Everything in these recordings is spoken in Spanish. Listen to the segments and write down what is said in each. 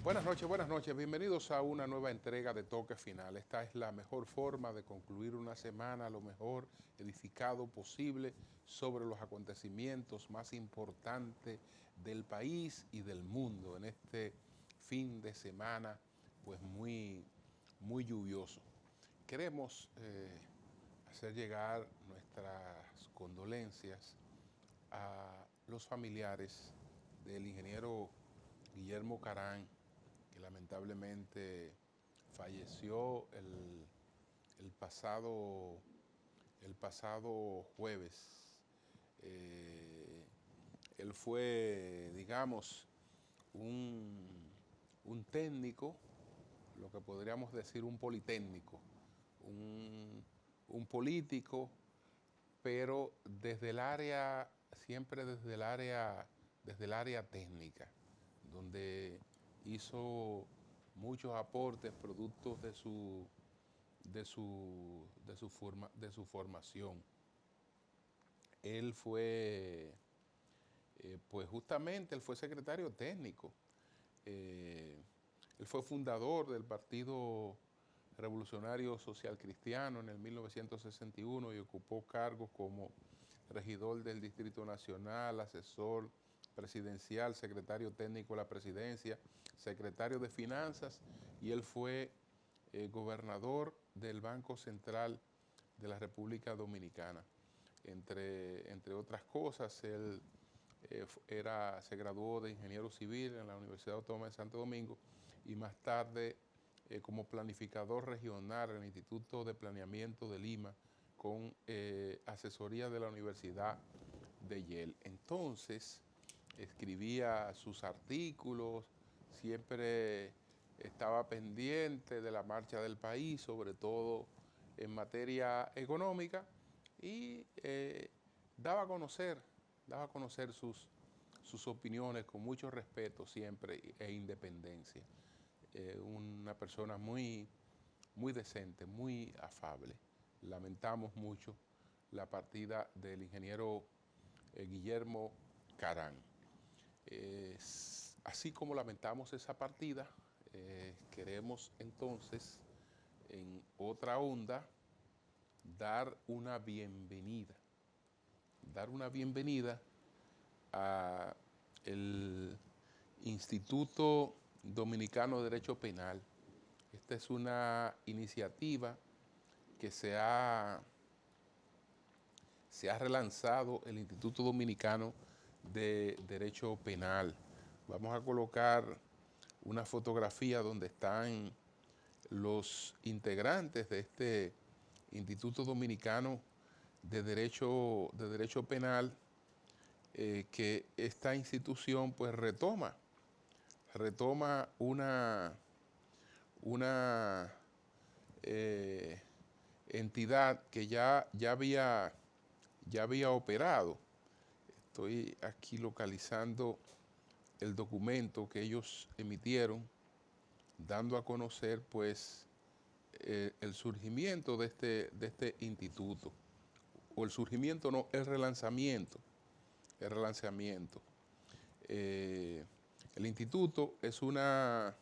Buenas noches. Bienvenidos a una nueva entrega de Toque Final. Esta es la mejor forma de concluir una semana lo mejor edificado posible sobre los acontecimientos más importantes del país y del mundo en este fin de semana, pues muy lluvioso. Queremos hacer llegar nuestras condolencias a los familiares del ingeniero Guillermo Carán, que lamentablemente falleció el pasado, el pasado jueves. Él fue, digamos, un técnico, lo que podríamos decir un politécnico, un político, pero desde el área, siempre desde el área técnica, donde hizo muchos aportes productos de su formación. Él fue, pues justamente, él fue secretario técnico. Él fue fundador del Partido Revolucionario Social Cristiano en el 1961 y ocupó cargos como regidor del Distrito Nacional, asesor presidencial, secretario técnico de la presidencia, secretario de Finanzas, y él fue gobernador del Banco Central de la República Dominicana. Entre otras cosas, él se graduó de ingeniero civil en la Universidad Autónoma de Santo Domingo y más tarde como planificador regional en el Instituto de Planeamiento de Lima con asesoría de la Universidad de Yale. Entonces, escribía sus artículos, siempre estaba pendiente de la marcha del país, sobre todo en materia económica, y daba a conocer sus opiniones con mucho respeto siempre e independencia. Una persona muy decente, muy afable. Lamentamos mucho la partida del ingeniero Guillermo Carán. Así como lamentamos esa partida, queremos entonces, en otra onda, dar una bienvenida a el Instituto Dominicano de Derecho Penal. Esta es una iniciativa que se ha relanzado el Instituto Dominicano de Derecho Penal. Vamos a colocar una fotografía donde están los integrantes de este Instituto Dominicano de Derecho Penal, que esta institución pues retoma una entidad que ya había operado. Estoy aquí localizando el documento que ellos emitieron, dando a conocer pues el surgimiento de este instituto, o el surgimiento no, el relanzamiento. El instituto es una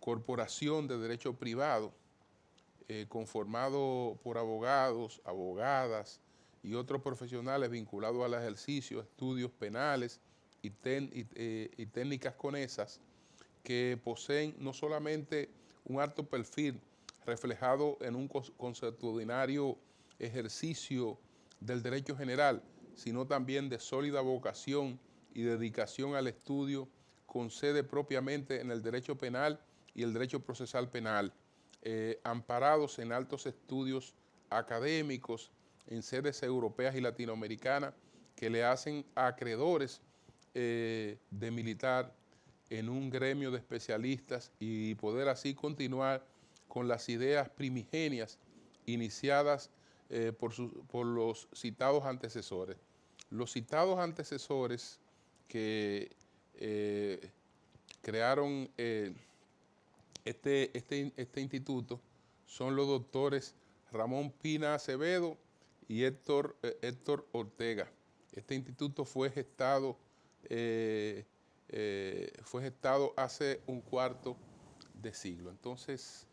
corporación de derecho privado conformado por abogados, abogadas y otros profesionales vinculados al ejercicio, estudios penales y técnicas conexas, que poseen no solamente un alto perfil reflejado en un consuetudinario ejercicio del derecho general, sino también de sólida vocación y dedicación al estudio, con sede propiamente en el derecho penal y el derecho procesal penal, amparados en altos estudios académicos en sedes europeas y latinoamericanas que le hacen acreedores de militar en un gremio de especialistas y poder así continuar con las ideas primigenias iniciadas por los citados antecesores. Los citados antecesores que crearon este instituto son los doctores Ramón Pina Acevedo y Héctor Ortega. Este instituto fue gestado fue gestado hace un cuarto de siglo. Entonces,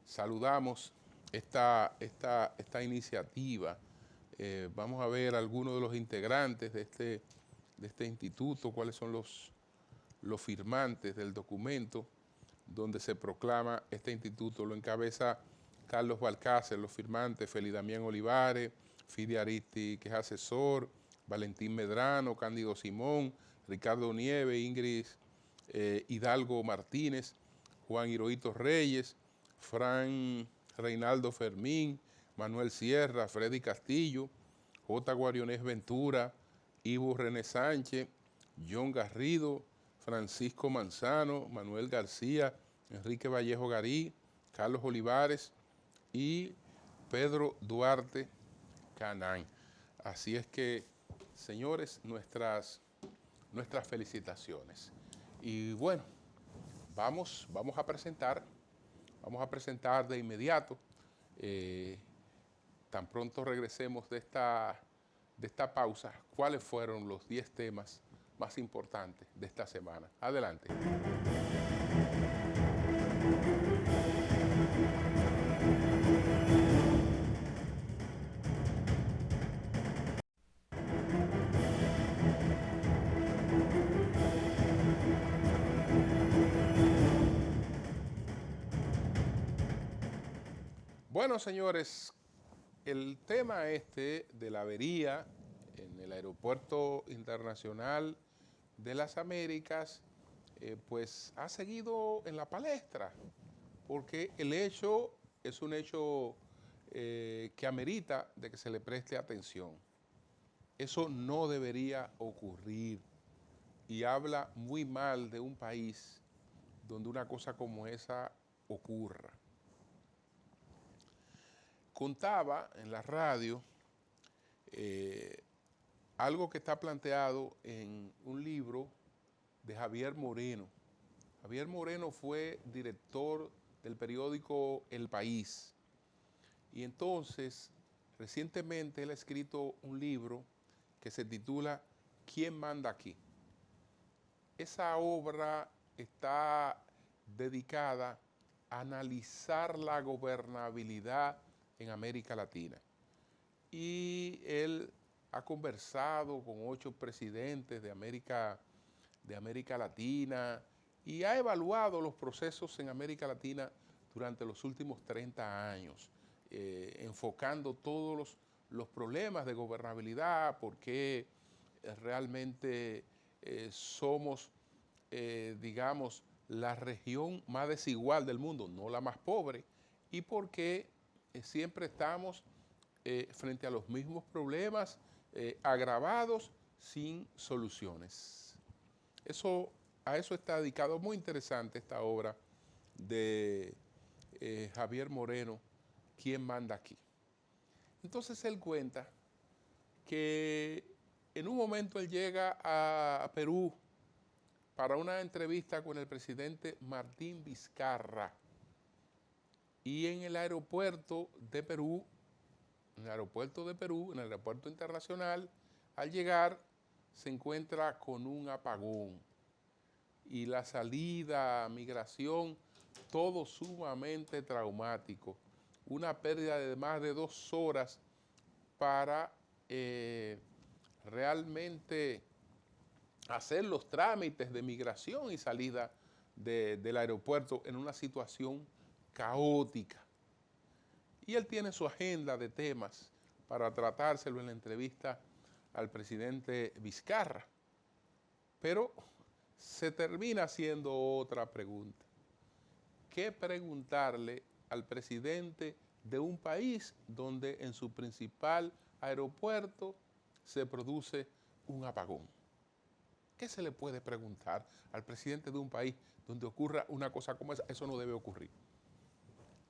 saludamos esta iniciativa. Vamos a ver algunos de los integrantes de este instituto, cuáles son los firmantes del documento donde se proclama este instituto. Lo encabeza Carlos Balcácer, los firmantes, Feli Damián Olivares, Fidi Aristi, que es asesor, Valentín Medrano, Cándido Simón, Ricardo Nieves, Ingrid Hidalgo Martínez, Juan Hirohito Reyes, Fran Reinaldo Fermín, Manuel Sierra, Freddy Castillo, J. Guarionés Ventura, Ivo René Sánchez, John Garrido, Francisco Manzano, Manuel García, Enrique Vallejo Garí, Carlos Olivares y Pedro Duarte Canán. Así es que, señores, nuestras felicitaciones. Y bueno, vamos a presentar de inmediato, tan pronto regresemos de esta pausa, cuáles fueron los 10 temas más importantes de esta semana. Adelante. Bueno, señores, el tema de la avería en el Aeropuerto Internacional de las Américas, pues ha seguido en la palestra, porque el hecho es un hecho que amerita de que se le preste atención. Eso no debería ocurrir y habla muy mal de un país donde una cosa como esa ocurra. Contaba en la radio algo que está planteado en un libro de Javier Moreno. Javier Moreno fue director del periódico El País. Y entonces, recientemente él ha escrito un libro que se titula ¿Quién manda aquí? Esa obra está dedicada a analizar la gobernabilidad en América Latina. Y él ha conversado con 8 presidentes de América Latina y ha evaluado los procesos en América Latina durante los últimos 30 años, enfocando todos los problemas de gobernabilidad, por qué realmente somos, digamos, la región más desigual del mundo, no la más pobre, y por qué siempre estamos frente a los mismos problemas agravados sin soluciones. A eso está dedicado, muy interesante esta obra de Javier Moreno, ¿Quién manda aquí? Entonces él cuenta que en un momento él llega a Perú para una entrevista con el presidente Martín Vizcarra, y en el aeropuerto internacional, al llegar se encuentra con un apagón y la salida, migración, todo sumamente traumático. Una pérdida de más de 2 horas para realmente hacer los trámites de migración y salida del aeropuerto en una situación caótica. Y él tiene su agenda de temas para tratárselo en la entrevista al presidente Vizcarra. Pero se termina haciendo otra pregunta. ¿Qué preguntarle al presidente de un país donde en su principal aeropuerto se produce un apagón? ¿Qué se le puede preguntar al presidente de un país donde ocurra una cosa como esa? Eso no debe ocurrir.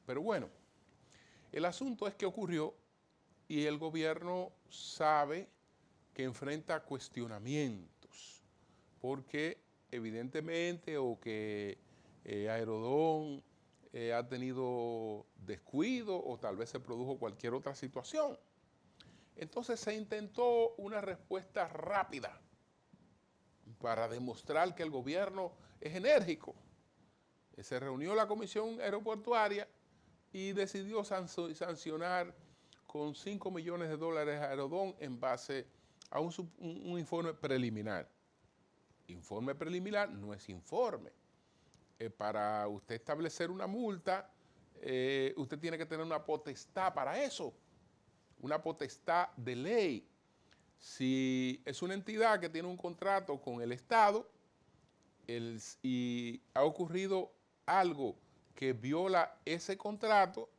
Pero bueno, el asunto es que ocurrió y el gobierno sabe que enfrenta cuestionamientos, porque evidentemente o que Aerodón ha tenido descuido o tal vez se produjo cualquier otra situación. Entonces se intentó una respuesta rápida, para demostrar que el gobierno es enérgico. Se reunió la comisión aeroportuaria y decidió sancionar con $5 millones a Aerodón en base a un informe preliminar. Informe preliminar no es informe. Para usted establecer una multa, usted tiene que tener una potestad para eso, una potestad de ley. Si es una entidad que tiene un contrato con el Estado y ha ocurrido algo que viola ese contrato,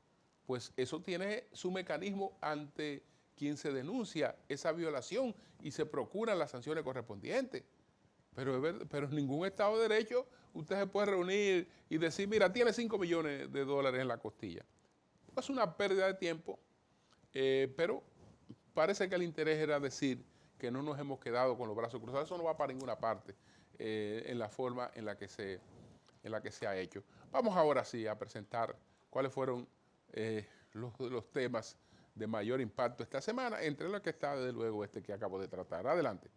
pues eso tiene su mecanismo ante quien se denuncia esa violación y se procuran las sanciones correspondientes. Pero en ningún Estado de Derecho usted se puede reunir y decir, mira, tiene $5 millones en la costilla. Es una pérdida de tiempo, pero parece que el interés era decir que no nos hemos quedado con los brazos cruzados. Eso no va para ninguna parte en la forma en la que se ha hecho. Vamos ahora sí a presentar cuáles fueron los temas de mayor impacto esta semana, entre los que está desde luego este que acabo de tratar. Adelante.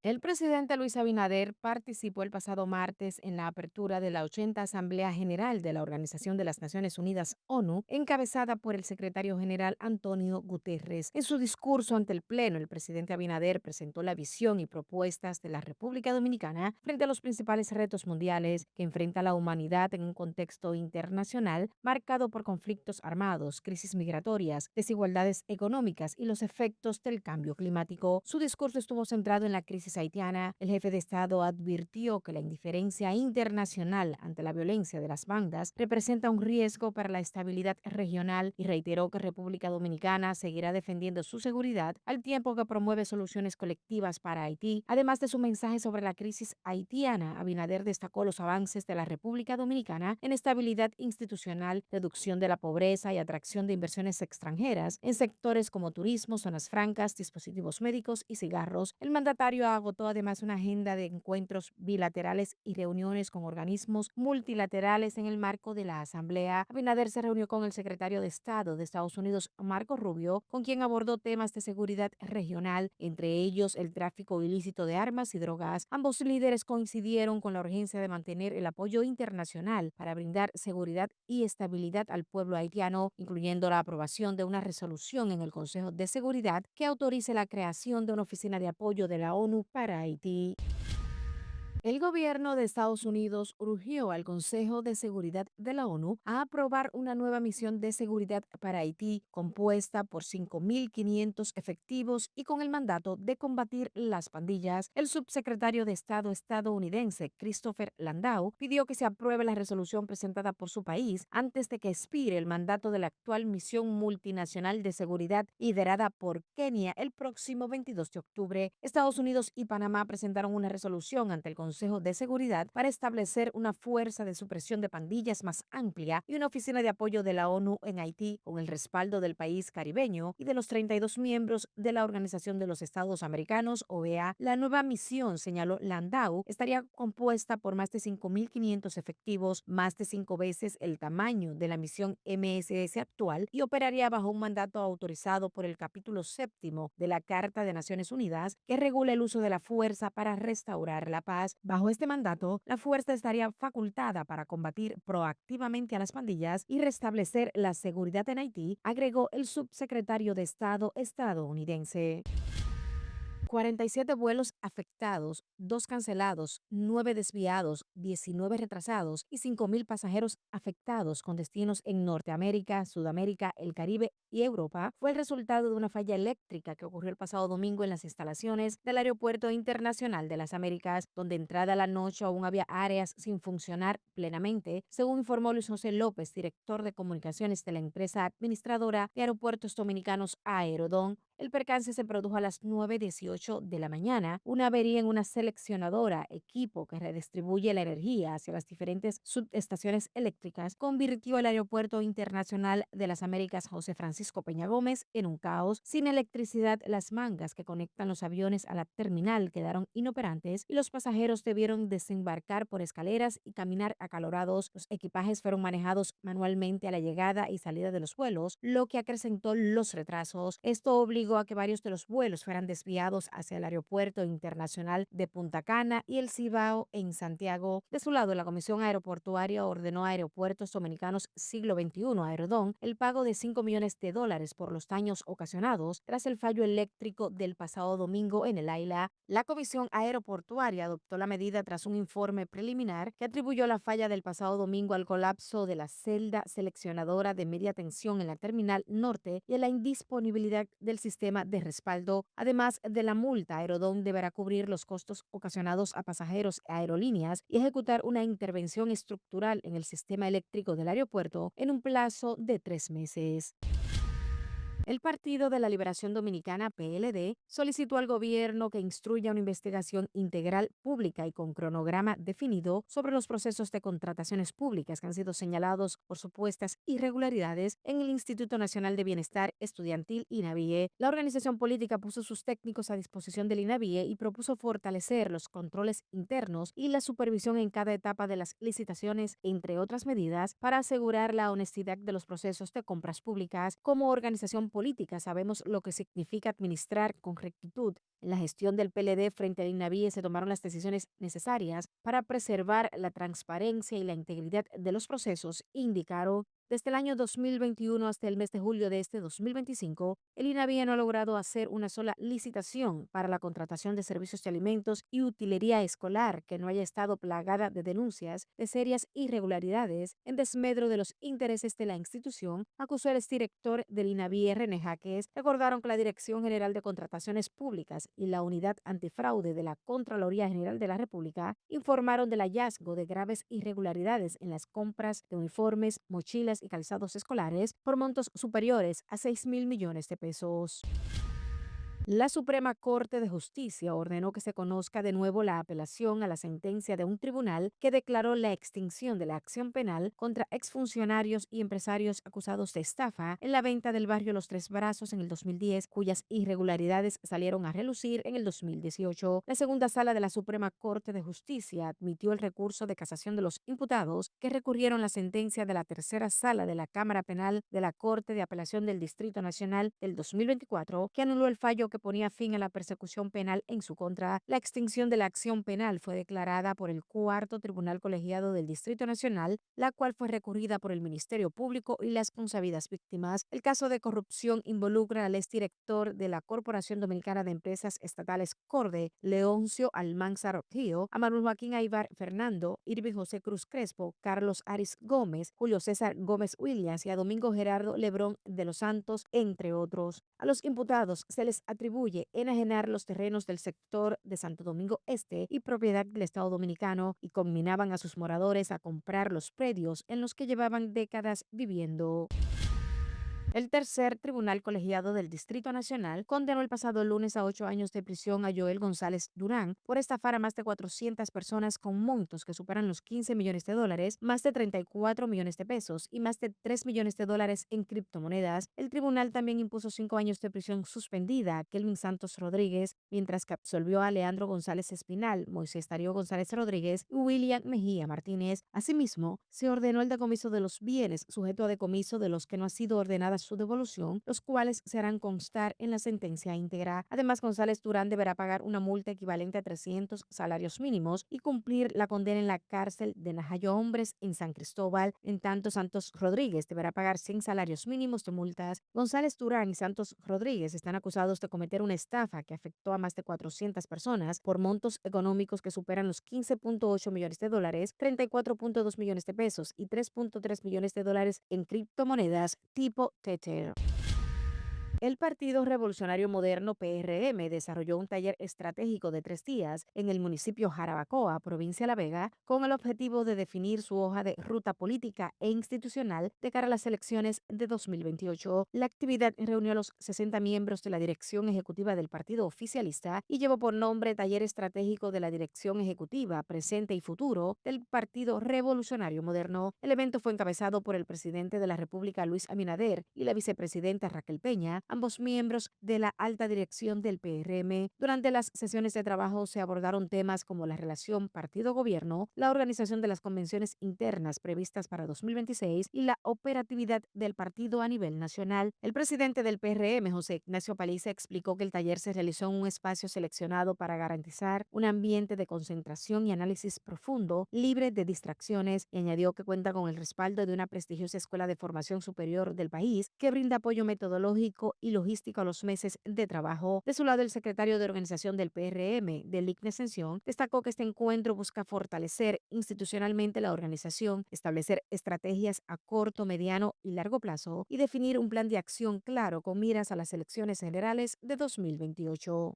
El presidente Luis Abinader participó el pasado martes en la apertura de la 80 Asamblea General de la Organización de las Naciones Unidas, ONU, encabezada por el secretario general Antonio Guterres. En su discurso ante el Pleno, el presidente Abinader presentó la visión y propuestas de la República Dominicana frente a los principales retos mundiales que enfrenta la humanidad en un contexto internacional marcado por conflictos armados, crisis migratorias, desigualdades económicas y los efectos del cambio climático. Su discurso estuvo centrado en la crisis haitiana. El jefe de Estado advirtió que la indiferencia internacional ante la violencia de las bandas representa un riesgo para la estabilidad regional y reiteró que República Dominicana seguirá defendiendo su seguridad al tiempo que promueve soluciones colectivas para Haití. Además de su mensaje sobre la crisis haitiana, Abinader destacó los avances de la República Dominicana en estabilidad institucional, reducción de la pobreza y atracción de inversiones extranjeras en sectores como turismo, zonas francas, dispositivos médicos y cigarros. El mandatario agotó además una agenda de encuentros bilaterales y reuniones con organismos multilaterales en el marco de la Asamblea. Abinader se reunió con el secretario de Estado de Estados Unidos, Marco Rubio, con quien abordó temas de seguridad regional, entre ellos el tráfico ilícito de armas y drogas. Ambos líderes coincidieron con la urgencia de mantener el apoyo internacional para brindar seguridad y estabilidad al pueblo haitiano, incluyendo la aprobación de una resolución en el Consejo de Seguridad que autorice la creación de una oficina de apoyo de la ONU para Haití. El gobierno de Estados Unidos urgió al Consejo de Seguridad de la ONU a aprobar una nueva misión de seguridad para Haití compuesta por 5.500 efectivos y con el mandato de combatir las pandillas. El subsecretario de Estado estadounidense Christopher Landau pidió que se apruebe la resolución presentada por su país antes de que expire el mandato de la actual misión multinacional de seguridad liderada por Kenia el próximo 22 de octubre. Estados Unidos y Panamá presentaron una resolución ante el Consejo de Seguridad para establecer una fuerza de supresión de pandillas más amplia y una oficina de apoyo de la ONU en Haití con el respaldo del país caribeño y de los 32 miembros de la Organización de los Estados Americanos, OEA. La nueva misión, señaló Landau, estaría compuesta por más de 5.500 efectivos, más de 5 veces el tamaño de la misión MSS actual, y operaría bajo un mandato autorizado por el capítulo 7 de la Carta de Naciones Unidas, que regula el uso de la fuerza para restaurar la paz. Bajo este mandato, la fuerza estaría facultada para combatir proactivamente a las pandillas y restablecer la seguridad en Haití, agregó el subsecretario de Estado estadounidense. 47 vuelos afectados, 2 cancelados, 9 desviados, 19 retrasados y 5.000 pasajeros afectados con destinos en Norteamérica, Sudamérica, el Caribe y Europa fue el resultado de una falla eléctrica que ocurrió el pasado domingo en las instalaciones del Aeropuerto Internacional de las Américas, donde entrada la noche aún había áreas sin funcionar plenamente, según informó Luis José López, director de comunicaciones de la empresa administradora de aeropuertos dominicanos Aerodón. El percance se produjo a las 9:18 de la mañana. Una avería en una seleccionadora, equipo que redistribuye la energía hacia las diferentes subestaciones eléctricas, convirtió el Aeropuerto Internacional de las Américas José Francisco Peña Gómez en un caos. Sin electricidad, las mangas que conectan los aviones a la terminal quedaron inoperantes y los pasajeros debieron desembarcar por escaleras y caminar acalorados. Los equipajes fueron manejados manualmente a la llegada y salida de los vuelos, lo que acrecentó los retrasos. Esto obligó a que varios de los vuelos fueran desviados hacia el Aeropuerto Internacional de Punta Cana y el Cibao en Santiago. De su lado, la Comisión Aeroportuaria ordenó a Aeropuertos Dominicanos Siglo XXI, Aerodón, el pago de $5 millones por los daños ocasionados tras el fallo eléctrico del pasado domingo en el AILA. La Comisión Aeroportuaria adoptó la medida tras un informe preliminar que atribuyó la falla del pasado domingo al colapso de la celda seleccionadora de media tensión en la terminal norte y a la indisponibilidad del sistema de respaldo. Además de la multa, Aerodón deberá cubrir los costos ocasionados a pasajeros e aerolíneas y ejecutar una intervención estructural en el sistema eléctrico del aeropuerto en un plazo de 3 meses. El Partido de la Liberación Dominicana, PLD, solicitó al gobierno que instruya una investigación integral, pública y con cronograma definido sobre los procesos de contrataciones públicas que han sido señalados por supuestas irregularidades en el Instituto Nacional de Bienestar Estudiantil, INABIE. La organización política puso sus técnicos a disposición del INABIE y propuso fortalecer los controles internos y la supervisión en cada etapa de las licitaciones, entre otras medidas, para asegurar la honestidad de los procesos de compras públicas. Como organización política sabemos lo que significa administrar con rectitud. En la gestión del PLD frente al INAVIE se tomaron las decisiones necesarias para preservar la transparencia y la integridad de los procesos, indicaron. Desde el año 2021 hasta el mes de julio de este 2025, el INAVIE no ha logrado hacer una sola licitación para la contratación de servicios de alimentos y utilería escolar que no haya estado plagada de denuncias de serias irregularidades en desmedro de los intereses de la institución, acusó el exdirector del INAVIE, René Jaques. Recordaron que la Dirección General de Contrataciones Públicas y la Unidad Antifraude de la Contraloría General de la República informaron del hallazgo de graves irregularidades en las compras de uniformes, mochilas y calzados escolares por montos superiores a 6.000 millones de pesos. La Suprema Corte de Justicia ordenó que se conozca de nuevo la apelación a la sentencia de un tribunal que declaró la extinción de la acción penal contra exfuncionarios y empresarios acusados de estafa en la venta del barrio Los Tres Brazos en el 2010, cuyas irregularidades salieron a relucir en el 2018. La segunda sala de la Suprema Corte de Justicia admitió el recurso de casación de los imputados que recurrieron la sentencia de la tercera sala de la Cámara Penal de la Corte de Apelación del Distrito Nacional del 2024, que anuló el fallo que ponía fin a la persecución penal en su contra. La extinción de la acción penal fue declarada por el Cuarto Tribunal Colegiado del Distrito Nacional, la cual fue recurrida por el Ministerio Público y las consabidas víctimas. El caso de corrupción involucra al exdirector de la Corporación Dominicana de Empresas Estatales, CORDE, Leoncio Almanzar Río, a Manuel Joaquín Aibar Fernando, Irving José Cruz Crespo, Carlos Aris Gómez, Julio César Gómez Williams y a Domingo Gerardo Lebrón de los Santos, entre otros. A los imputados se les atribuye enajenar los terrenos del sector de Santo Domingo Este y propiedad del Estado Dominicano y conminaban a sus moradores a comprar los predios en los que llevaban décadas viviendo. El tercer tribunal colegiado del Distrito Nacional condenó el pasado lunes a 8 años de prisión a Joel González Durán por estafar a más de 400 personas con montos que superan los $15 millones, más de 34 millones de pesos y más de $3 millones en criptomonedas. El tribunal también impuso 5 años de prisión suspendida a Kelvin Santos Rodríguez, mientras que absolvió a Leandro González Espinal, Moisés Darío González Rodríguez y William Mejía Martínez. Asimismo, se ordenó el decomiso de los bienes sujeto a decomiso de los que no ha sido ordenada su devolución, los cuales se harán constar en la sentencia íntegra. Además, González Durán deberá pagar una multa equivalente a 300 salarios mínimos y cumplir la condena en la cárcel de Najayo Hombres en San Cristóbal. En tanto, Santos Rodríguez deberá pagar 100 salarios mínimos de multas. González Durán y Santos Rodríguez están acusados de cometer una estafa que afectó a más de 400 personas por montos económicos que superan los $15.8 millones, $34.2 millones y $3.3 millones en criptomonedas tipo Tether. El Partido Revolucionario Moderno PRM desarrolló un taller estratégico de 3 días en el municipio Jarabacoa, provincia de La Vega, con el objetivo de definir su hoja de ruta política e institucional de cara a las elecciones de 2028. La actividad reunió a los 60 miembros de la dirección ejecutiva del partido oficialista y llevó por nombre Taller Estratégico de la Dirección Ejecutiva, Presente y Futuro del Partido Revolucionario Moderno. El evento fue encabezado por el presidente de la República, Luis Abinader, y la vicepresidenta Raquel Peña, ambos miembros de la alta dirección del PRM. Durante las sesiones de trabajo se abordaron temas como la relación partido-gobierno, la organización de las convenciones internas previstas para 2026 y la operatividad del partido a nivel nacional. El presidente del PRM, José Ignacio Paliza, explicó que el taller se realizó en un espacio seleccionado para garantizar un ambiente de concentración y análisis profundo, libre de distracciones, y añadió que cuenta con el respaldo de una prestigiosa escuela de formación superior del país que brinda apoyo metodológico y logístico a los meses de trabajo. De su lado, el secretario de organización del PRM, Deligne Ascensión, destacó que este encuentro busca fortalecer institucionalmente la organización, establecer estrategias a corto, mediano y largo plazo y definir un plan de acción claro con miras a las elecciones generales de 2028.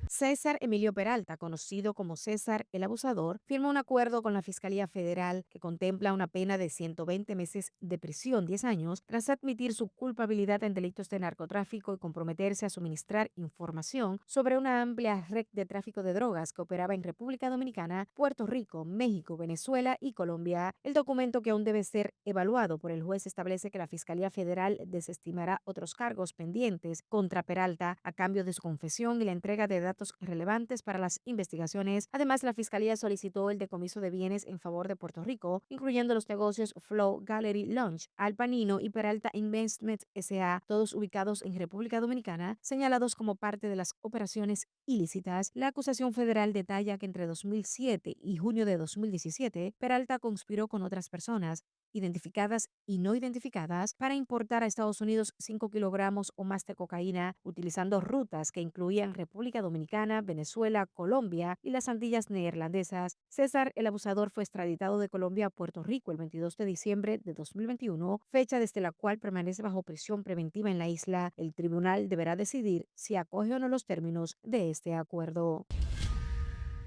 César Emilio Peralta, conocido como César el Abusador, firmó un acuerdo con la Fiscalía Federal que contempla una pena de 120 meses de prisión, 10 años, tras admitir su culpabilidad en delitos de narcotráfico y comprometerse a suministrar información sobre una amplia red de tráfico de drogas que operaba en República Dominicana, Puerto Rico, México, Venezuela y Colombia. El documento, que aún debe ser evaluado por el juez, establece que la Fiscalía Federal desestimará otros cargos pendientes contra Peralta a cambio de su confesión y la entrega de datos relevantes para las investigaciones. Además, la Fiscalía solicitó el decomiso de bienes en favor de Puerto Rico, incluyendo los negocios Flow Gallery Lounge, Alpanino y Peralta Investment S.A., todos ubicados en República Dominicana, señalados como parte de las operaciones ilícitas. La acusación federal detalla que entre 2007 y junio de 2017, Peralta conspiró con otras personas identificadas y no identificadas para importar a Estados Unidos 5 kilogramos o más de cocaína, utilizando rutas que incluían República Dominicana, Venezuela, Colombia y las Antillas Neerlandesas. César el Abusador fue extraditado de Colombia a Puerto Rico el 22 de diciembre de 2021, fecha desde la cual permanece bajo prisión preventiva en la isla. El tribunal deberá decidir si acoge o no los términos de este acuerdo.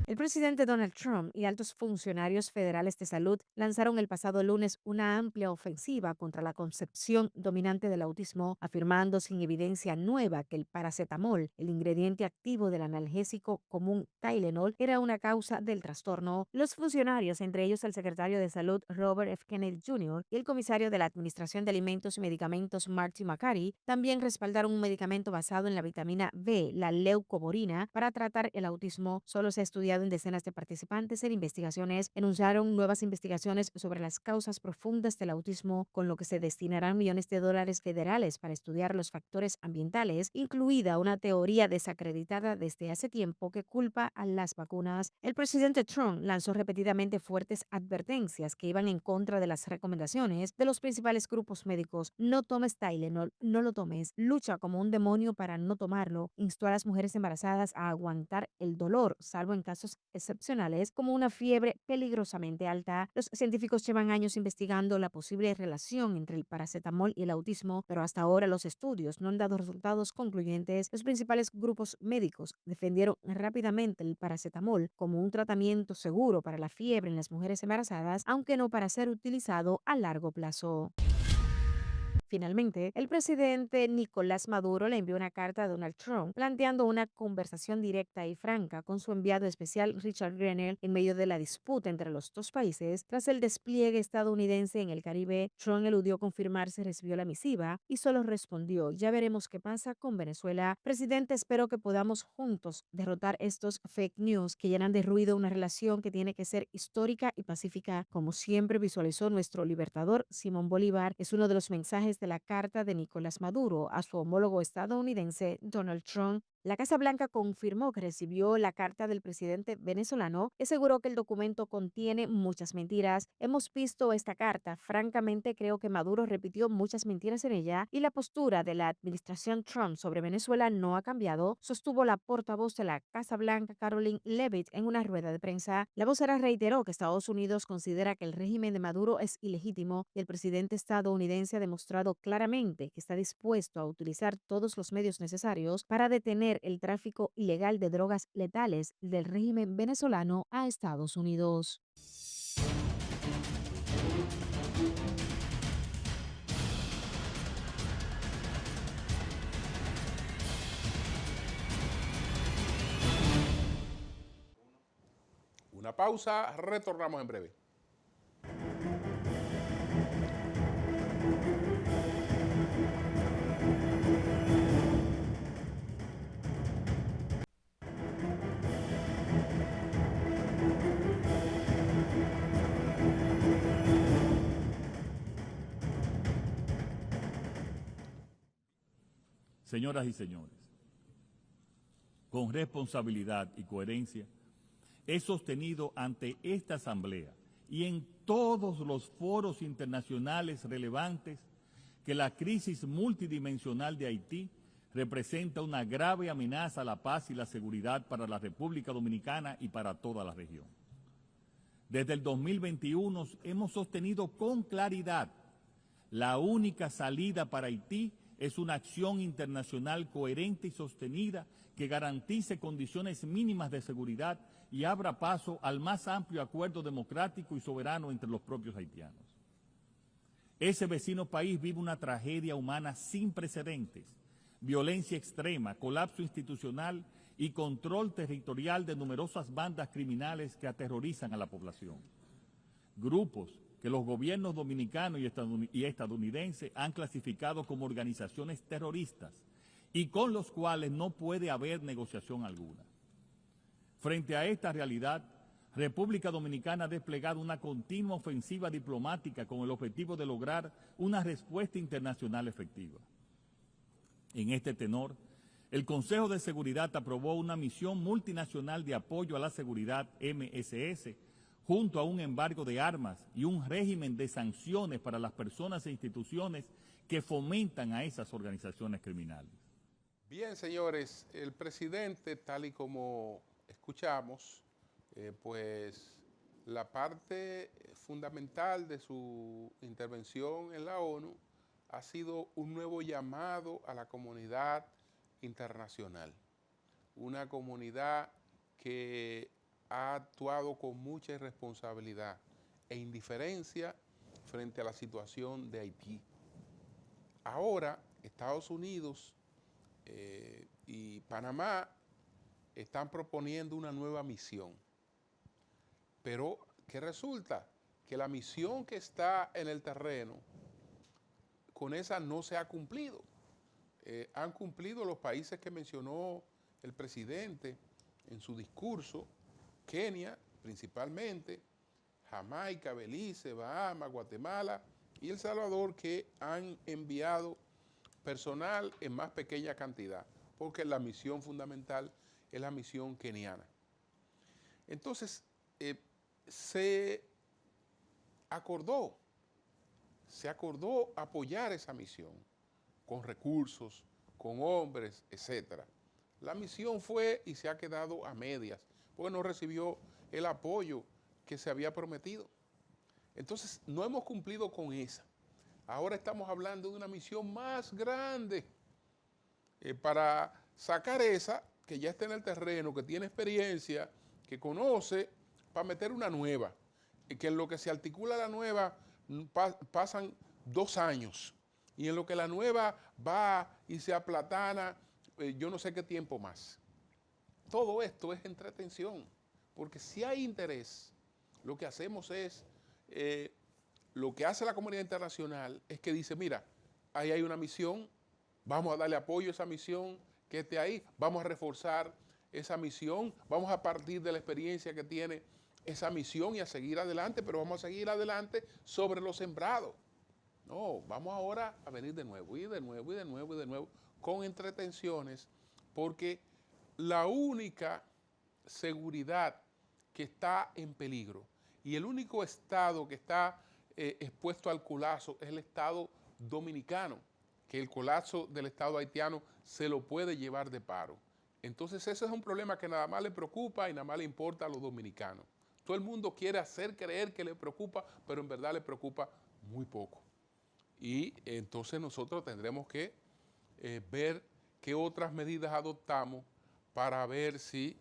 El presidente Donald Trump y altos funcionarios federales de salud lanzaron el pasado lunes una amplia ofensiva contra la concepción dominante del autismo, afirmando sin evidencia nueva que el paracetamol, el ingrediente activo del analgésico común Tylenol, era una causa del trastorno. Los funcionarios, entre ellos el secretario de Salud Robert F. Kennedy Jr. y el comisario de la Administración de Alimentos y Medicamentos Marty Makary, también respaldaron un medicamento basado en la vitamina B, la leucoborina, para tratar el autismo. Solo se ha estudiado en decenas de participantes en investigaciones. Enunciaron nuevas investigaciones sobre las causas profundas del autismo, con lo que se destinarán millones de dólares federales para estudiar los factores ambientales, incluida una teoría desacreditada desde hace tiempo que culpa a las vacunas. El presidente Trump lanzó repetidamente fuertes advertencias que iban en contra de las recomendaciones de los principales grupos médicos. No tomes Tylenol, no lo tomes, lucha como un demonio para no tomarlo. Instó a las mujeres embarazadas a aguantar el dolor, salvo en casos excepcionales como una fiebre peligrosamente alta. Los científicos llevan años investigando la posible relación entre el paracetamol y el autismo, pero hasta ahora los estudios no han dado resultados concluyentes. Los principales grupos médicos defendieron rápidamente el paracetamol como un tratamiento seguro para la fiebre en las mujeres embarazadas, aunque no para ser utilizado a largo plazo. Finalmente, el presidente Nicolás Maduro le envió una carta a Donald Trump planteando una conversación directa y franca con su enviado especial Richard Grenell en medio de la disputa entre los dos países. Tras el despliegue estadounidense en el Caribe, Trump eludió confirmar si recibió la misiva y solo respondió: ya veremos qué pasa con Venezuela. Presidente, espero que podamos juntos derrotar estos fake news que llenan de ruido una relación que tiene que ser histórica y pacífica, como siempre visualizó nuestro libertador Simón Bolívar. Es uno de los mensajes de la carta de Nicolás Maduro a su homólogo estadounidense Donald Trump. La Casa Blanca confirmó que recibió la carta del presidente venezolano y aseguró que el documento contiene muchas mentiras. Hemos visto esta carta. Francamente, creo que Maduro repitió muchas mentiras en ella y la postura de la administración Trump sobre Venezuela no ha cambiado, sostuvo la portavoz de la Casa Blanca, Caroline Leavitt, en una rueda de prensa. La vocera reiteró que Estados Unidos considera que el régimen de Maduro es ilegítimo y el presidente estadounidense ha demostrado claramente que está dispuesto a utilizar todos los medios necesarios para detener el tráfico ilegal de drogas letales del régimen venezolano a Estados Unidos. Una pausa, retornamos en breve. Señoras y señores, con responsabilidad y coherencia, he sostenido ante esta Asamblea y en todos los foros internacionales relevantes que la crisis multidimensional de Haití representa una grave amenaza a la paz y la seguridad para la República Dominicana y para toda la región. Desde el 2021 hemos sostenido con claridad la única salida para Haití es una acción internacional coherente y sostenida que garantice condiciones mínimas de seguridad y abra paso al más amplio acuerdo democrático y soberano entre los propios haitianos. Ese vecino país vive una tragedia humana sin precedentes, violencia extrema, colapso institucional y control territorial de numerosas bandas criminales que aterrorizan a la población. Grupos que los gobiernos dominicanos y estadounidenses han clasificado como organizaciones terroristas y con los cuales no puede haber negociación alguna. Frente a esta realidad, República Dominicana ha desplegado una continua ofensiva diplomática con el objetivo de lograr una respuesta internacional efectiva. En este tenor, el Consejo de Seguridad aprobó una misión multinacional de apoyo a la seguridad MSS, junto a un embargo de armas y un régimen de sanciones para las personas e instituciones que fomentan a esas organizaciones criminales. Bien, señores, el presidente, tal y como escuchamos, pues la parte fundamental de su intervención en la ONU ha sido un nuevo llamado a la comunidad internacional, una comunidad que ha actuado con mucha irresponsabilidad e indiferencia frente a la situación de Haití. Ahora, Estados Unidos y Panamá están proponiendo una nueva misión. Pero, ¿qué resulta? Que la misión que está en el terreno, con esa no se ha cumplido. Han cumplido los países que mencionó el presidente en su discurso, Kenia principalmente, Jamaica, Belice, Bahamas, Guatemala y El Salvador, que han enviado personal en más pequeña cantidad, porque la misión fundamental es la misión keniana. Entonces, se acordó apoyar esa misión con recursos, con hombres, etc. La misión fue y se ha quedado a medias, porque no recibió el apoyo que se había prometido. Entonces, no hemos cumplido con esa. Ahora estamos hablando de una misión más grande para sacar esa que ya está en el terreno, que tiene experiencia, que conoce, para meter una nueva. Que en lo que se articula la nueva pasan 2 años. Y en lo que la nueva va y se aplatana, yo no sé qué tiempo más. Todo esto es entretención, porque si hay interés, lo que hacemos es, lo que hace la comunidad internacional es que dice, mira, ahí hay una misión, vamos a darle apoyo a esa misión que esté ahí, vamos a reforzar esa misión, vamos a partir de la experiencia que tiene esa misión y a seguir adelante, pero vamos a seguir adelante sobre lo sembrado. No, vamos ahora a venir de nuevo, y de nuevo, y de nuevo, y de nuevo, con entretenciones, porque la única seguridad que está en peligro y el único estado que está expuesto al colapso es el Estado dominicano, que el colapso del Estado haitiano se lo puede llevar de paro. Entonces ese es un problema que nada más le preocupa y nada más le importa a los dominicanos. Todo el mundo quiere hacer creer que le preocupa, pero en verdad le preocupa muy poco. Y entonces nosotros tendremos que ver qué otras medidas adoptamos para ver si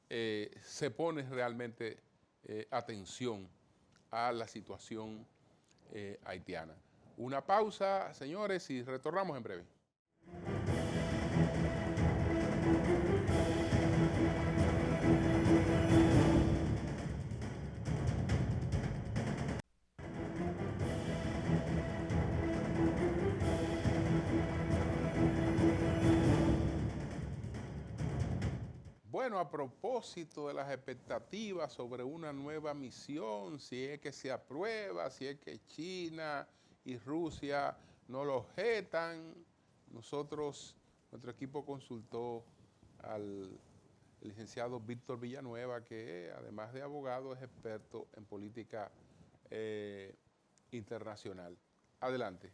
se pone realmente atención a la situación haitiana. Una pausa, señores, y retornamos en breve. Bueno, a propósito de las expectativas sobre una nueva misión, si es que se aprueba, si es que China y Rusia no lo objetan, nuestro equipo consultó al licenciado Víctor Villanueva, que además de abogado es experto en política internacional. Adelante.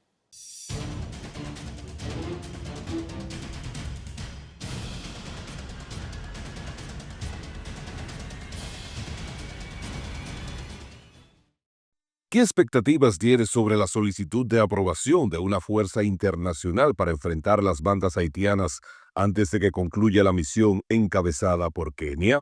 ¿Qué expectativas tienes sobre la solicitud de aprobación de una fuerza internacional para enfrentar las bandas haitianas antes de que concluya la misión encabezada por Kenia?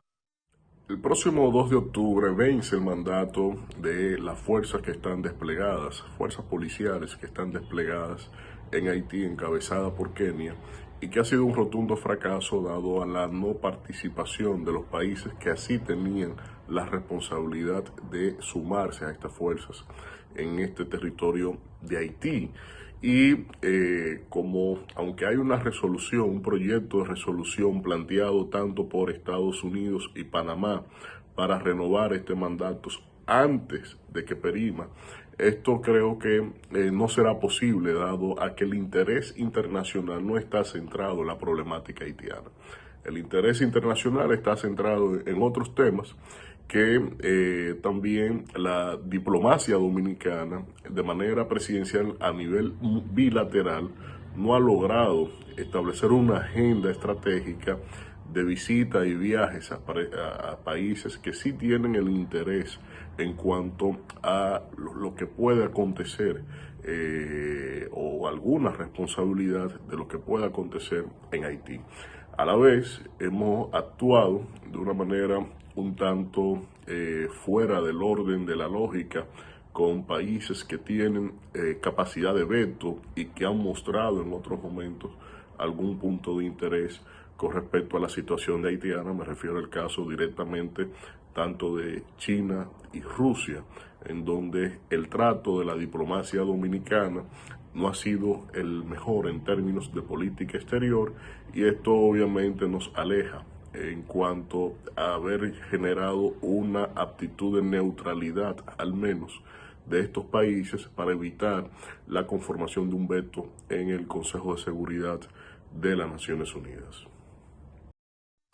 El próximo 2 de octubre vence el mandato de las fuerzas que están desplegadas, fuerzas policiales que están desplegadas en Haití, encabezada por Kenia, y que ha sido un rotundo fracaso dado a la no participación de los países que así tenían la responsabilidad de sumarse a estas fuerzas en este territorio de Haití. Y aunque hay una resolución, un proyecto de resolución planteado tanto por Estados Unidos y Panamá para renovar este mandato antes de que perima, esto creo que no será posible dado a que el interés internacional no está centrado en la problemática haitiana. El interés internacional está centrado en otros temas que también la diplomacia dominicana, de manera presidencial a nivel bilateral, no ha logrado establecer una agenda estratégica de visita y viajes a países que sí tienen el interés en cuanto a lo que puede acontecer o alguna responsabilidad de lo que pueda acontecer en Haití. A la vez, hemos actuado de una manera un tanto fuera del orden de la lógica con países que tienen capacidad de veto y que han mostrado en otros momentos algún punto de interés con respecto a la situación de haitiana. Me refiero al caso directamente tanto de China y Rusia, en donde el trato de la diplomacia dominicana no ha sido el mejor en términos de política exterior, y esto obviamente nos aleja en cuanto a haber generado una aptitud de neutralidad, al menos de estos países, para evitar la conformación de un veto en el Consejo de Seguridad de las Naciones Unidas.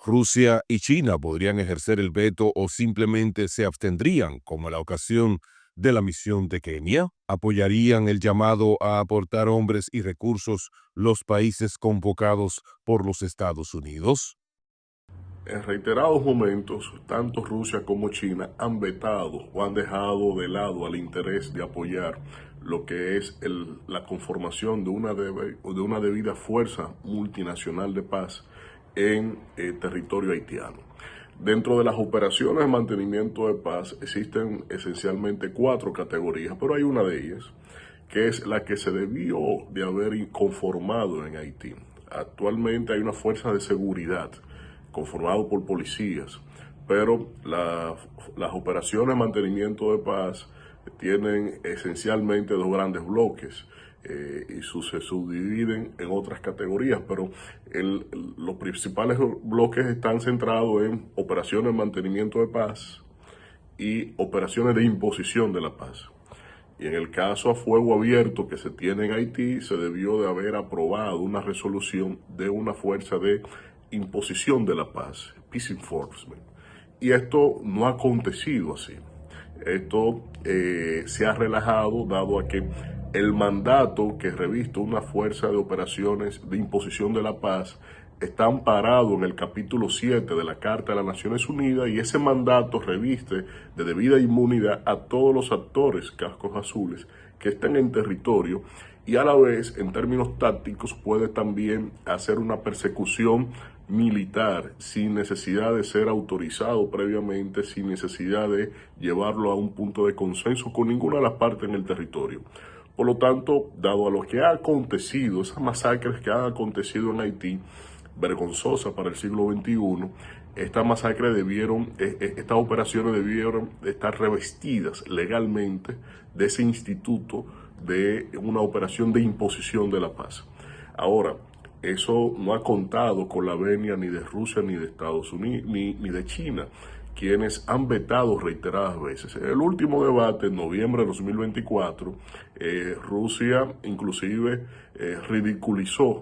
Rusia y China podrían ejercer el veto o simplemente se abstendrían, como en la ocasión de la misión de Kenia. ¿Apoyarían el llamado a aportar hombres y recursos los países convocados por los Estados Unidos? En reiterados momentos, tanto Rusia como China han vetado o han dejado de lado el interés de apoyar lo que es la conformación de una debida fuerza multinacional de paz en territorio haitiano. Dentro de las operaciones de mantenimiento de paz existen esencialmente 4 categorías, pero hay una de ellas que es la que se debió de haber conformado en Haití. Actualmente hay una fuerza de seguridad conformado por policías, pero las operaciones de mantenimiento de paz tienen esencialmente 2 grandes bloques y se subdividen en otras categorías, pero los principales bloques están centrados en operaciones de mantenimiento de paz y operaciones de imposición de la paz. Y en el caso a fuego abierto que se tiene en Haití, se debió de haber aprobado una resolución de una fuerza de imposición de la paz, peace enforcement. Y esto no ha acontecido así. Esto se ha relajado dado a que el mandato que reviste una fuerza de operaciones de imposición de la paz está amparado en el capítulo 7 de la Carta de las Naciones Unidas, y ese mandato reviste de debida inmunidad a todos los actores cascos azules que estén en territorio, y a la vez, en términos tácticos, puede también hacer una persecución militar sin necesidad de ser autorizado previamente, sin necesidad de llevarlo a un punto de consenso con ninguna de las partes en el territorio. Por lo tanto, dado a lo que ha acontecido, esas masacres que han acontecido en Haití, vergonzosa para el siglo XXI, estas operaciones debieron estar revestidas legalmente de ese instituto de una operación de imposición de la paz. Ahora, eso no ha contado con la venia ni de Rusia ni de Estados Unidos ni de China, quienes han vetado reiteradas veces. En el último debate, en noviembre de 2024, Rusia inclusive ridiculizó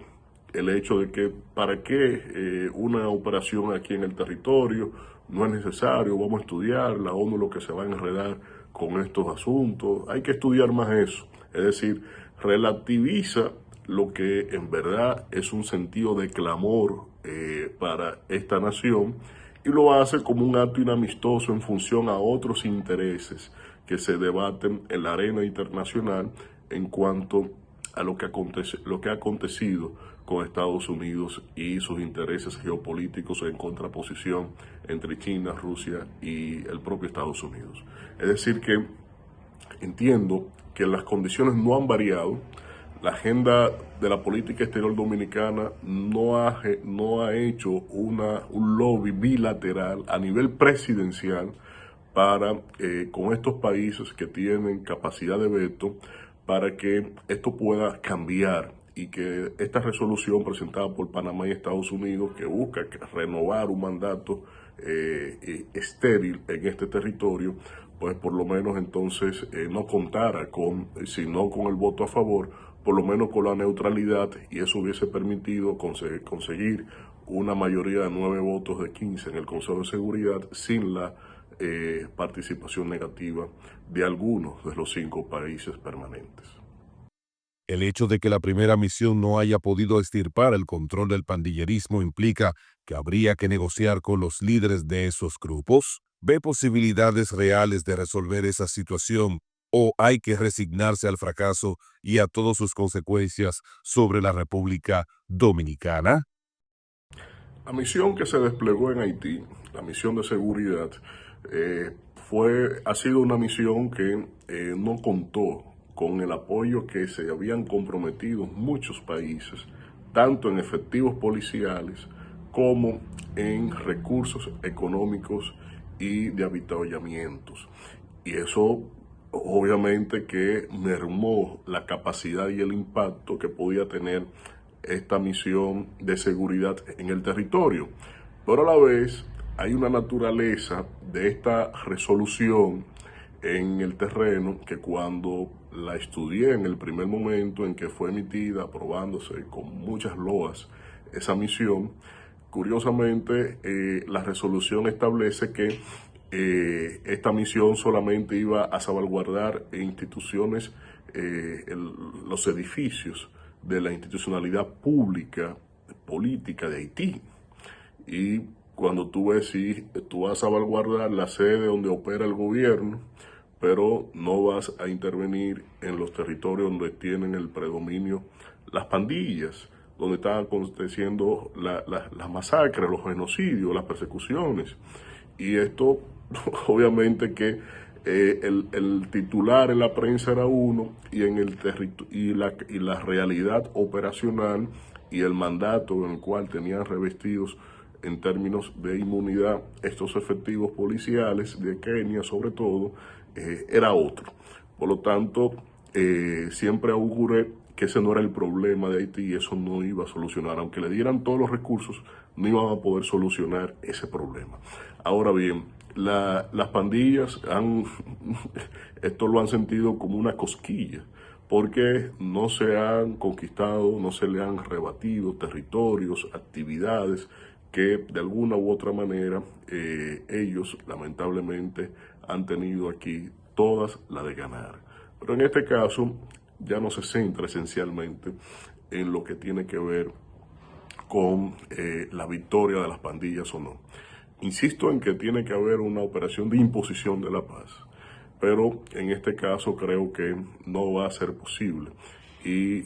el hecho de que para qué una operación aquí en el territorio, no es necesario, vamos a estudiar, la ONU lo que se va a enredar con estos asuntos, hay que estudiar más eso. Es decir, relativiza lo que en verdad es un sentido de clamor para esta nación, y lo hace como un acto inamistoso en función a otros intereses que se debaten en la arena internacional en cuanto a lo que ha acontecido con Estados Unidos y sus intereses geopolíticos en contraposición entre China, Rusia y el propio Estados Unidos. Es decir que entiendo que las condiciones no han variado. La agenda de la política exterior dominicana no ha hecho un lobby bilateral a nivel presidencial para con estos países que tienen capacidad de veto, para que esto pueda cambiar y que esta resolución presentada por Panamá y Estados Unidos, que busca renovar un mandato estéril en este territorio, pues por lo menos entonces no contara sino con el voto a favor, por lo menos con la neutralidad, y eso hubiese permitido conseguir una mayoría de 9 votos de 15 en el Consejo de Seguridad sin la participación negativa de algunos de los 5 países permanentes. El hecho de que la primera misión no haya podido extirpar el control del pandillerismo implica que habría que negociar con los líderes de esos grupos. ¿Ve posibilidades reales de resolver esa situación o hay que resignarse al fracaso y a todas sus consecuencias sobre la República Dominicana? La misión que se desplegó en Haití, la misión de seguridad, ha sido una misión que no contó con el apoyo que se habían comprometido muchos países, tanto en efectivos policiales como en recursos económicos y de avituallamientos. Y eso obviamente que mermó la capacidad y el impacto que podía tener esta misión de seguridad en el territorio. Pero a la vez hay una naturaleza de esta resolución en el terreno que cuando la estudié en el primer momento en que fue emitida, aprobándose con muchas loas esa misión, curiosamente la resolución establece que esta misión solamente iba a salvaguardar instituciones, los edificios de la institucionalidad pública, política de Haití. Y cuando tú ves si tú vas a salvaguardar la sede donde opera el gobierno, pero no vas a intervenir en los territorios donde tienen el predominio las pandillas, donde están aconteciendo las masacres, los genocidios, las persecuciones. Y esto, obviamente que el titular en la prensa era uno, y la realidad operacional y el mandato en el cual tenían revestidos en términos de inmunidad estos efectivos policiales de Kenia, sobre todo, era otro. Por lo tanto, siempre auguré que ese no era el problema de Haití y eso no iba a solucionar. Aunque le dieran todos los recursos, no iban a poder solucionar ese problema. Ahora bien, las pandillas esto lo han sentido como una cosquilla, porque no se han conquistado, no se le han rebatido territorios, actividades que de alguna u otra manera ellos lamentablemente han tenido aquí todas las de ganar. Pero en este caso ya no se centra esencialmente en lo que tiene que ver con la victoria de las pandillas o no. Insisto en que tiene que haber una operación de imposición de la paz, pero en este caso creo que no va a ser posible y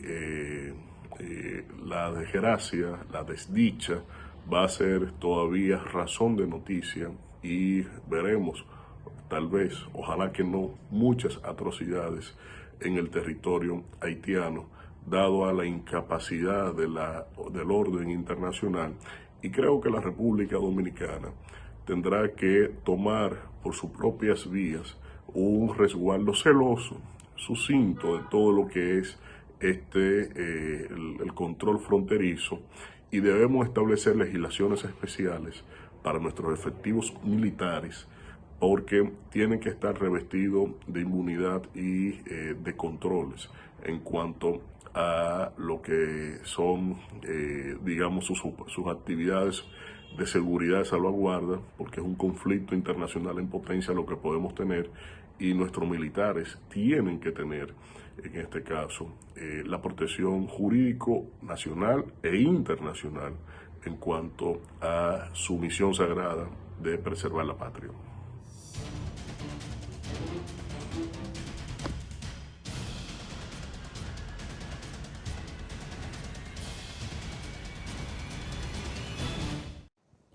la desgracia, la desdicha va a ser todavía razón de noticia y veremos, tal vez, ojalá que no, muchas atrocidades en el territorio haitiano, dado a la incapacidad del orden internacional. Y creo que la República Dominicana tendrá que tomar por sus propias vías un resguardo celoso, sucinto de todo lo que es el control fronterizo, y debemos establecer legislaciones especiales para nuestros efectivos militares, porque tienen que estar revestidos de inmunidad y de controles en cuanto a lo que son, digamos, sus actividades de seguridad, de salvaguarda, porque es un conflicto internacional en potencia lo que podemos tener, y nuestros militares tienen que tener, en este caso, la protección jurídico nacional e internacional en cuanto a su misión sagrada de preservar la patria.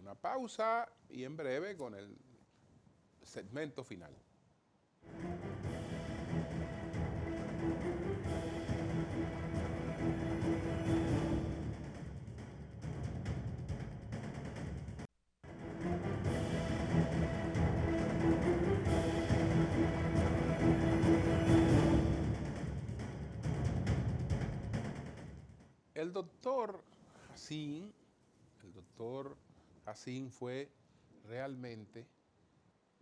Una pausa y en breve con el segmento final. El doctor Hassin fue realmente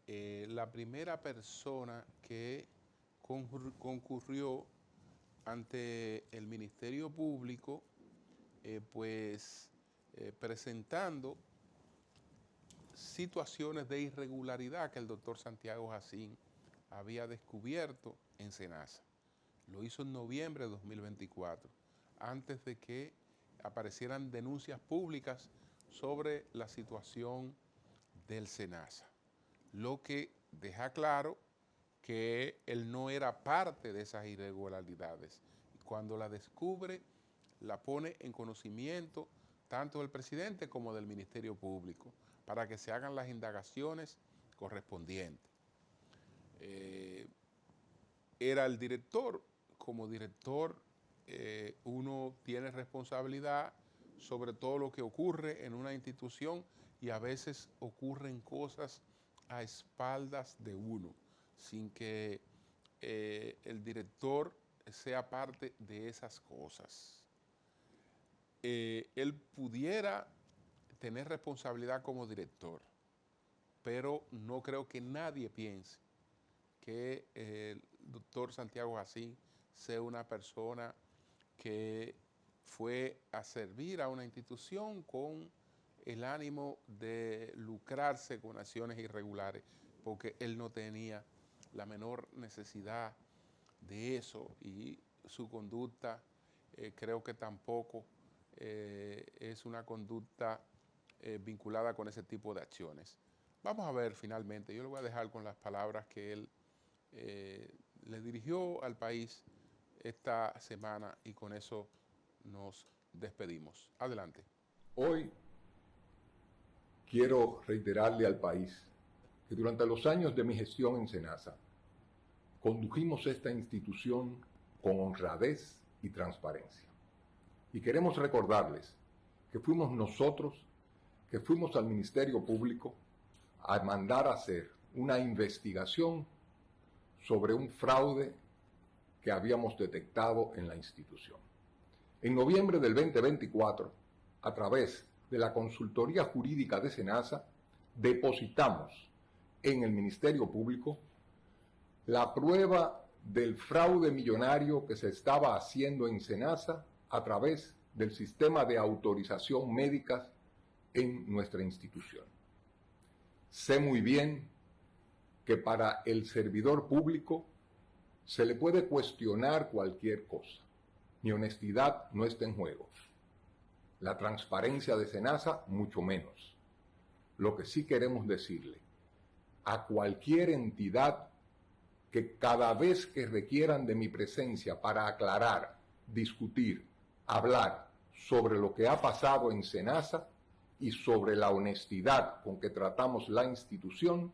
la primera persona que concurrió ante el Ministerio Público, presentando situaciones de irregularidad que el doctor Santiago Hassin había descubierto en SENASA. Lo hizo en noviembre de 2024, antes de que aparecieran denuncias públicas sobre la situación del SENASA, lo que deja claro que él no era parte de esas irregularidades. Cuando la descubre, la pone en conocimiento tanto del presidente como del Ministerio Público, para que se hagan las indagaciones correspondientes. Era el director. Como director, uno tiene responsabilidad sobre todo lo que ocurre en una institución, y a veces ocurren cosas a espaldas de uno, sin que el director sea parte de esas cosas. Él pudiera tener responsabilidad como director, pero no creo que nadie piense que el doctor Santiago Hassin sea una persona que fue a servir a una institución con el ánimo de lucrarse con acciones irregulares, porque él no tenía la menor necesidad de eso, y su conducta creo que tampoco es una conducta vinculada con ese tipo de acciones. Vamos a ver finalmente, yo le voy a dejar con las palabras que él le dirigió al país esta semana, y con eso nos despedimos. Adelante. Hoy quiero reiterarle al país que durante los años de mi gestión en SENASA condujimos esta institución con honradez y transparencia. Y queremos recordarles que fuimos nosotros que fuimos al Ministerio Público a mandar a hacer una investigación sobre un fraude que habíamos detectado en la institución. En noviembre del 2024, a través de la Consultoría Jurídica de SENASA, depositamos en el Ministerio Público la prueba del fraude millonario que se estaba haciendo en SENASA a través del sistema de autorización médica en nuestra institución. Sé muy bien que para el servidor público se le puede cuestionar cualquier cosa. Mi honestidad no está en juego. La transparencia de SENASA, mucho menos. Lo que sí queremos decirle a cualquier entidad que cada vez que requieran de mi presencia para aclarar, discutir, hablar sobre lo que ha pasado en SENASA y sobre la honestidad con que tratamos la institución,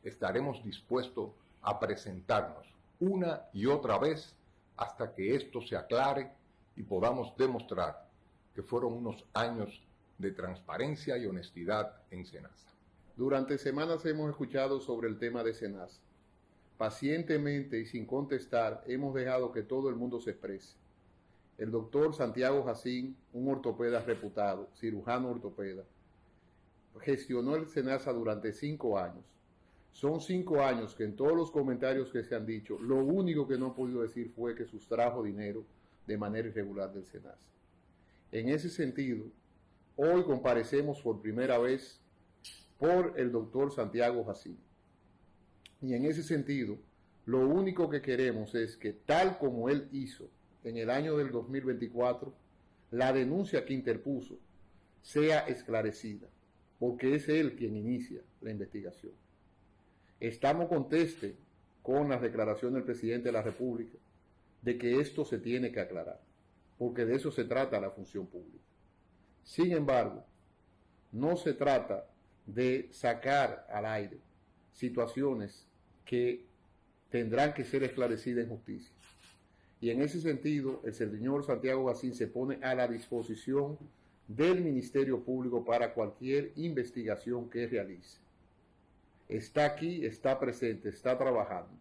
estaremos dispuestos a presentarnos una y otra vez hasta que esto se aclare y podamos demostrar que fueron unos años de transparencia y honestidad en SENASA. Durante semanas hemos escuchado sobre el tema de SENASA. Pacientemente y sin contestar hemos dejado que todo el mundo se exprese. El doctor Santiago Jacín, un ortopeda reputado, cirujano ortopeda, gestionó el SENASA durante 5 años. Son 5 años que en todos los comentarios que se han dicho, lo único que no han podido decir fue que sustrajo dinero de manera irregular del SENASA. En ese sentido, hoy comparecemos por primera vez por el doctor Santiago Jacín. Y en ese sentido, lo único que queremos es que, tal como él hizo en el año del 2024, la denuncia que interpuso sea esclarecida, porque es él quien inicia la investigación. Estamos contestes con la declaración del presidente de la República de que esto se tiene que aclarar, porque de eso se trata la función pública. Sin embargo, no se trata de sacar al aire situaciones que tendrán que ser esclarecidas en justicia. Y en ese sentido, el señor Santiago Jacín se pone a la disposición del Ministerio Público para cualquier investigación que realice. Está aquí, está presente, está trabajando.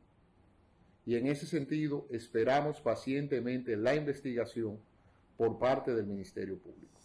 Y en ese sentido, esperamos pacientemente la investigación por parte del Ministerio Público.